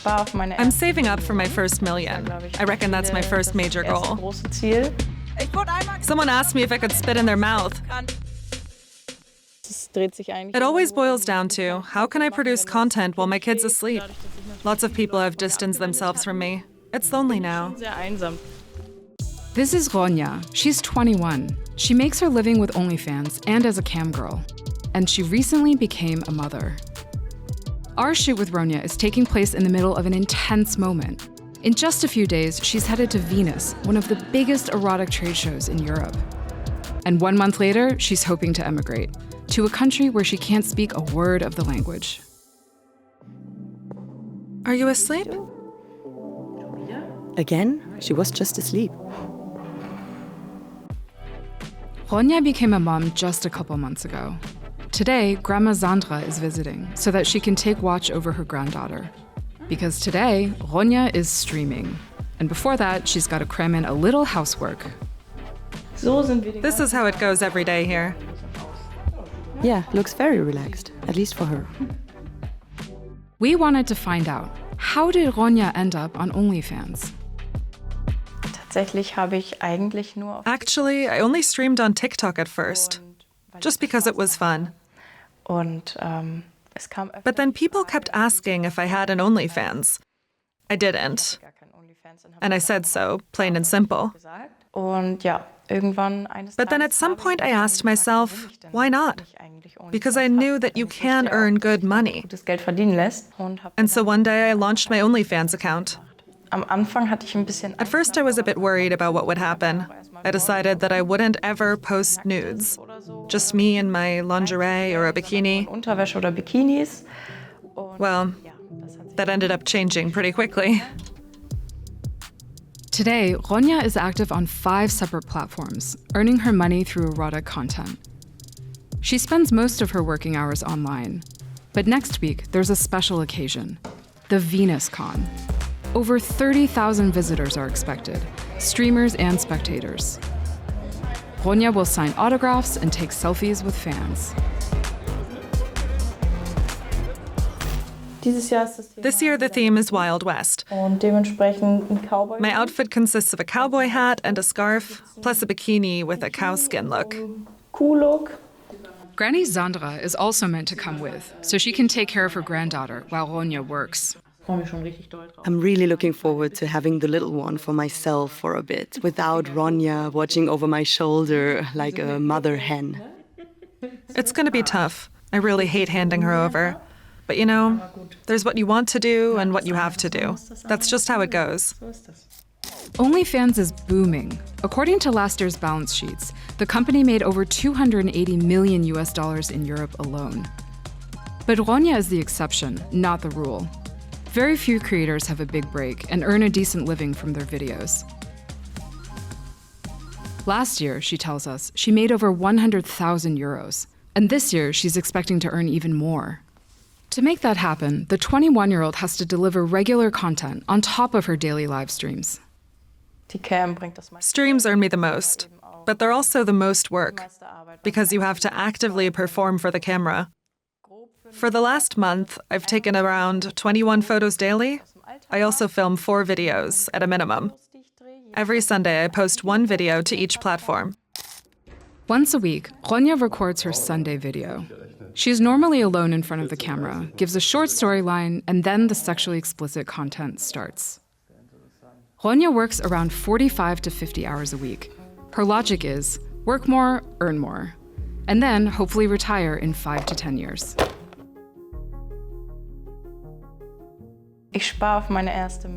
I'm saving up for my first million. I reckon that's my first major goal. Someone asked me if I could spit in their mouth. It always boils down to, how can I produce content while my kid's asleep? Lots of people have distanced themselves from me. It's lonely now. This is Ronja. She's 21. She makes her living with OnlyFans and as a cam girl. And she recently became a mother. Our shoot with Ronja is taking place in the middle of an intense moment. In just a few days, she's headed to Venus, one of the biggest erotic trade shows in Europe. And 1 month later, she's hoping to emigrate to a country where she can't speak a word of the language. Are you asleep? Again? She was just asleep. Ronja became a mom just a couple months ago. Today, Grandma Sandra is visiting so that she can take watch over her granddaughter. Because today, Ronja is streaming. And before that, she's got to cram in a little housework. This is how it goes every day here. Yeah, looks very relaxed, at least for her. We wanted to find out, how did Ronja end up on OnlyFans? Actually, I only streamed on TikTok at first, just because it was fun. But then people kept asking if I had an OnlyFans. I didn't. And I said so, plain and simple. But then at some point I asked myself, why not? Because I knew that you can earn good money. And so one day I launched my OnlyFans account. At first I was a bit worried about what would happen. I decided that I wouldn't ever post nudes. Just me in my lingerie or a bikini. Well, that ended up changing pretty quickly. Today, Ronja is active on 5 separate platforms, earning her money through erotic content. She spends most of her working hours online. But next week, there's a special occasion, the Venus Con. Over 30,000 visitors are expected, streamers and spectators. Ronja will sign autographs and take selfies with fans. This year the theme is Wild West. My outfit consists of a cowboy hat and a scarf, plus a bikini with a cowskin look. Granny Sandra is also meant to come with, so she can take care of her granddaughter while Ronja works. I'm really looking forward to having the little one for myself for a bit, without Ronja watching over my shoulder like a mother hen. It's gonna be tough. I really hate handing her over. But you know, there's what you want to do and what you have to do. That's just how it goes. OnlyFans is booming. According to last year's balance sheets, the company made over $280 million in Europe alone. But Ronja is the exception, not the rule. Very few creators have a big break and earn a decent living from their videos. Last year, she tells us, she made over 100,000 euros. And this year, she's expecting to earn even more. To make that happen, the 21-year-old has to deliver regular content on top of her daily live streams. Streams earn me the most, but they're also the most work, because you have to actively perform for the camera. For the last month, I've taken around 21 photos daily. I also film 4 videos at a minimum. Every Sunday, I post 1 video to each platform. Once a week, Ronja records her Sunday video. She's normally alone in front of the camera, gives a short storyline, and then the sexually explicit content starts. Ronja works around 45 to 50 hours a week. Her logic is, work more, earn more, and then hopefully retire in 5 to 10 years.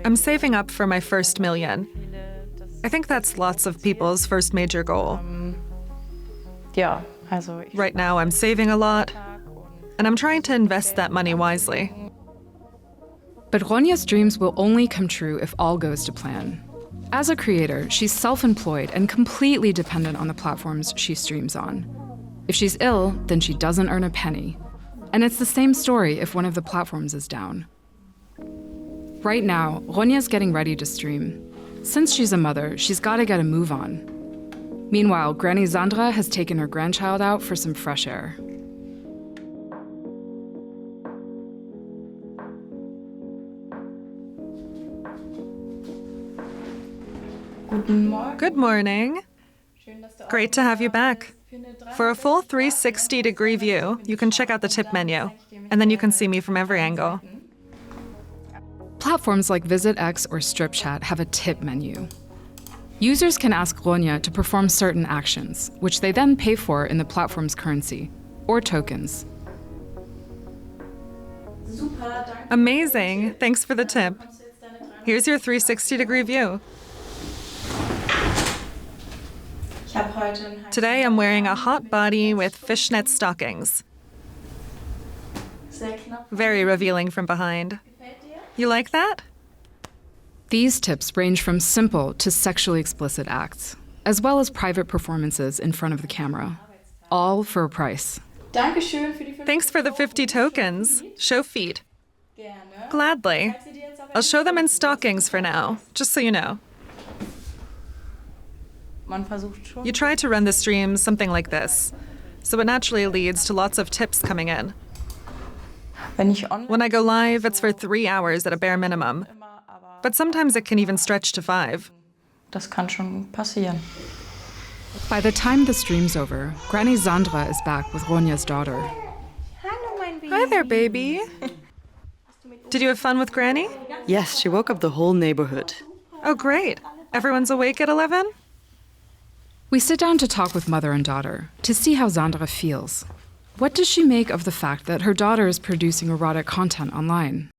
I'm saving up for my first million. I think that's lots of people's first major goal. Right now I'm saving a lot, and I'm trying to invest that money wisely. But Ronja's dreams will only come true if all goes to plan. As a creator, she's self-employed and completely dependent on the platforms she streams on. If she's ill, then she doesn't earn a penny. And it's the same story if one of the platforms is down. Right now, Ronja's getting ready to stream. Since she's a mother, she's got to get a move on. Meanwhile, Granny Sandra has taken her grandchild out for some fresh air. Good morning. Great to have you back. For a full 360-degree view, you can check out the tip menu, and then you can see me from every angle. Platforms like VisitX or StripChat have a tip menu. Users can ask Ronja to perform certain actions, which they then pay for in the platform's currency, or tokens. Amazing. Thanks for the tip. Here's your 360-degree view. Today I'm wearing a hot body with fishnet stockings. Very revealing from behind. You like that? These tips range from simple to sexually explicit acts, as well as private performances in front of the camera, all for a price. Thanks for the 50 tokens. Show feet. Gladly. I'll show them in stockings for now, just so you know. You try to run the stream something like this, so it naturally leads to lots of tips coming in. When I go live, it's for 3 hours at a bare minimum, but sometimes it can even stretch to 5. By the time the stream's over, Granny Sandra is back with Ronja's daughter. Hi there, baby. Did you have fun with Granny? Yes, she woke up the whole neighborhood. Oh, great. Everyone's awake at 11? We sit down to talk with mother and daughter to see how Sandra feels. What does she make of the fact that her daughter is producing erotic content online?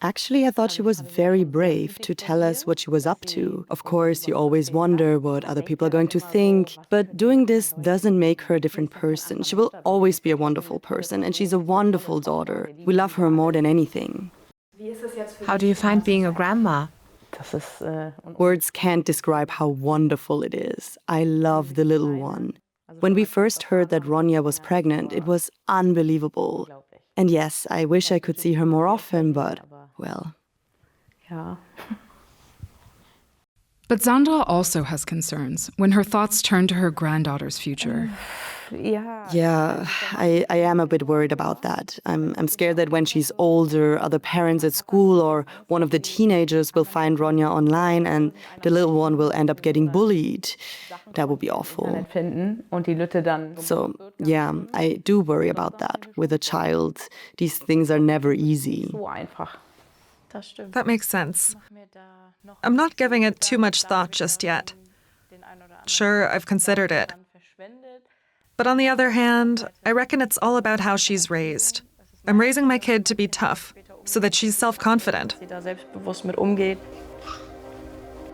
Actually, I thought she was very brave to tell us what she was up to. Of course, you always wonder what other people are going to think, but doing this doesn't make her a different person. She will always be a wonderful person, and she's a wonderful daughter. We love her more than anything. How do you find being a grandma? Words can't describe how wonderful it is. I love the little one. When we first heard that Ronja was pregnant, it was unbelievable. And yes, I wish I could see her more often, but, well. But Sandra also has concerns when her thoughts turn to her granddaughter's future. Yeah, I am a bit worried about that. I'm scared that when she's older, other parents at school or one of the teenagers will find Ronja online and the little one will end up getting bullied. That would be awful. So, yeah, I do worry about that. With a child, these things are never easy. That makes sense. I'm not giving it too much thought just yet. Sure, I've considered it. But on the other hand, I reckon it's all about how she's raised. I'm raising my kid to be tough, so that she's self-confident.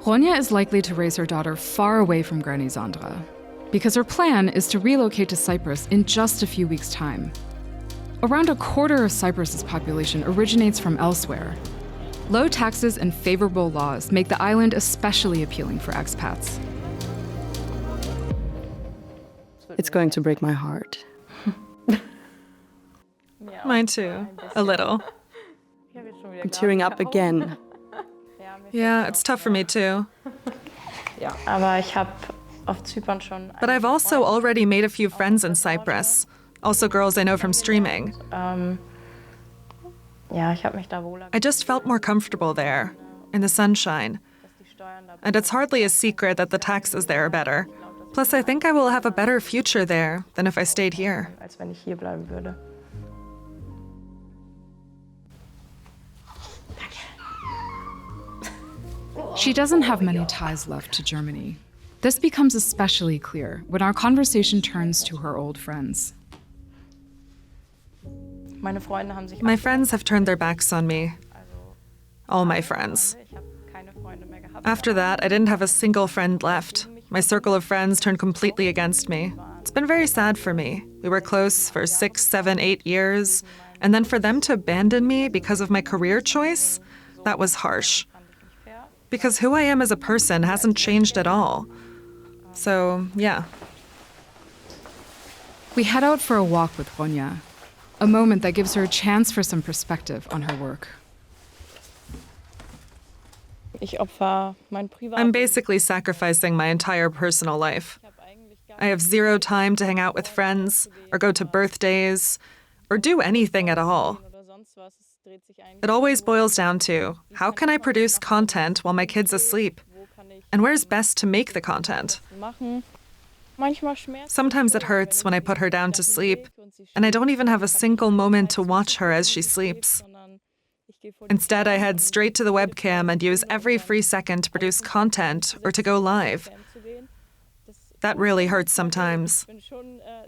Ronja is likely to raise her daughter far away from Granny Sandra, because her plan is to relocate to Cyprus in just a few weeks' time. Around a quarter of Cyprus's population originates from elsewhere. Low taxes and favorable laws make the island especially appealing for expats. It's going to break my heart. Mine too, a little. I'm tearing up again. Yeah, it's tough for me too. But I've also already made a few friends in Cyprus, also girls I know from streaming. I just felt more comfortable there, in the sunshine. And it's hardly a secret that the taxes there are better. Plus, I think I will have a better future there than if I stayed here. She doesn't have many ties left to Germany. This becomes especially clear when our conversation turns to her old friends. My friends have turned their backs on me. All my friends. After that, I didn't have a single friend left. My circle of friends turned completely against me. It's been very sad for me. We were close for 6, 7, 8 years, and then for them to abandon me because of my career choice, that was harsh. Because who I am as a person hasn't changed at all. So, yeah. We head out for a walk with Ronja, a moment that gives her a chance for some perspective on her work. I'm basically sacrificing my entire personal life. I have 0 time to hang out with friends, or go to birthdays, or do anything at all. It always boils down to, how can I produce content while my kid's asleep? And where's best to make the content? Sometimes it hurts when I put her down to sleep, and I don't even have a single moment to watch her as she sleeps. Instead, I head straight to the webcam and use every free second to produce content or to go live. That really hurts sometimes.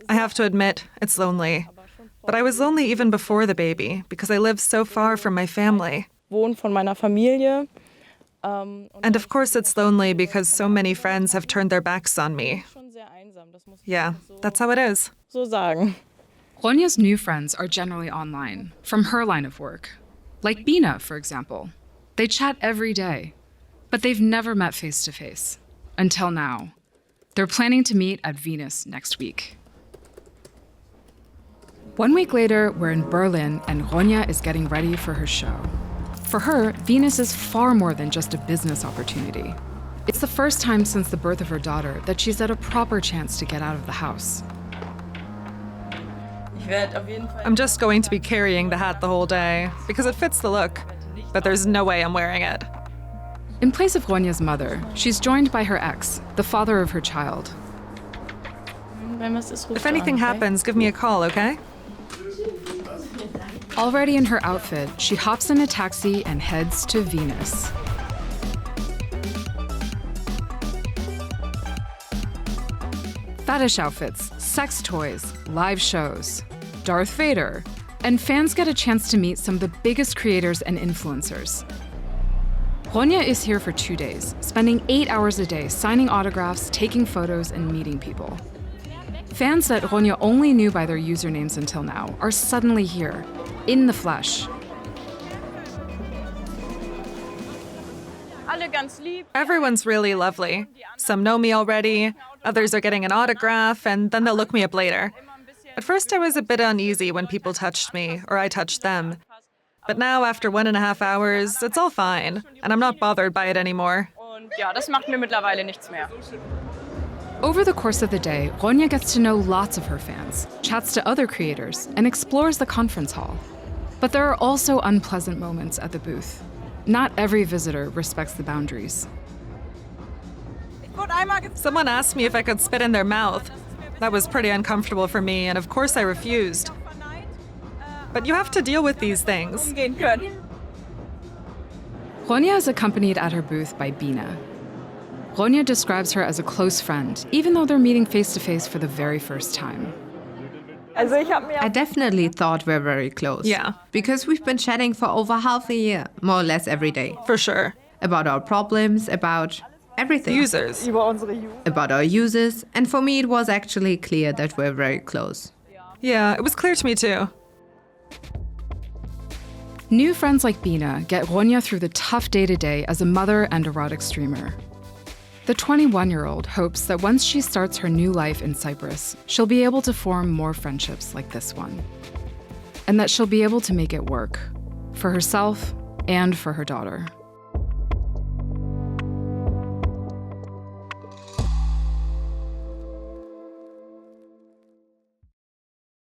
I have to admit, it's lonely. But I was lonely even before the baby because I live so far from my family. And of course it's lonely because so many friends have turned their backs on me. Yeah, that's how it is. Ronja's new friends are generally online, from her line of work. Like Bina, for example. They chat every day, but they've never met face-to-face. Until now. They're planning to meet at Venus next week. 1 week later, we're in Berlin, and Ronja is getting ready for her show. For her, Venus is far more than just a business opportunity. It's the first time since the birth of her daughter that she's had a proper chance to get out of the house. I'm just going to be carrying the hat the whole day because it fits the look, but there's no way I'm wearing it. In place of Ronja's mother, she's joined by her ex, the father of her child. If anything happens, give me a call, okay? Already in her outfit, she hops in a taxi and heads to Venus. Fetish outfits, sex toys, live shows, Darth Vader, and fans get a chance to meet some of the biggest creators and influencers. Ronja is here for 2 days, spending 8 hours a day signing autographs, taking photos, and meeting people. Fans that Ronja only knew by their usernames until now are suddenly here, in the flesh. Everyone's really lovely. Some know me already, others are getting an autograph, and then they'll look me up later. At first I was a bit uneasy when people touched me, or I touched them. But now, after 1.5 hours, it's all fine, and I'm not bothered by it anymore. Over the course of the day, Ronja gets to know lots of her fans, chats to other creators, and explores the conference hall. But there are also unpleasant moments at the booth. Not every visitor respects the boundaries. Someone asked me if I could spit in their mouth. That was pretty uncomfortable for me, and of course I refused. But you have to deal with these things. Ronja is accompanied at her booth by Bina. Ronja describes her as a close friend, even though they're meeting face-to-face for the very first time. I definitely thought we're very close. Yeah. Because we've been chatting for over half a year, more or less every day. For sure. About our problems, about everything. Users. About our users. And for me, it was actually clear that we're very close. Yeah, it was clear to me too. New friends like Bina get Ronja through the tough day-to-day as a mother and erotic streamer. The 21-year-old hopes that once she starts her new life in Cyprus, she'll be able to form more friendships like this one. And that she'll be able to make it work, for herself and for her daughter.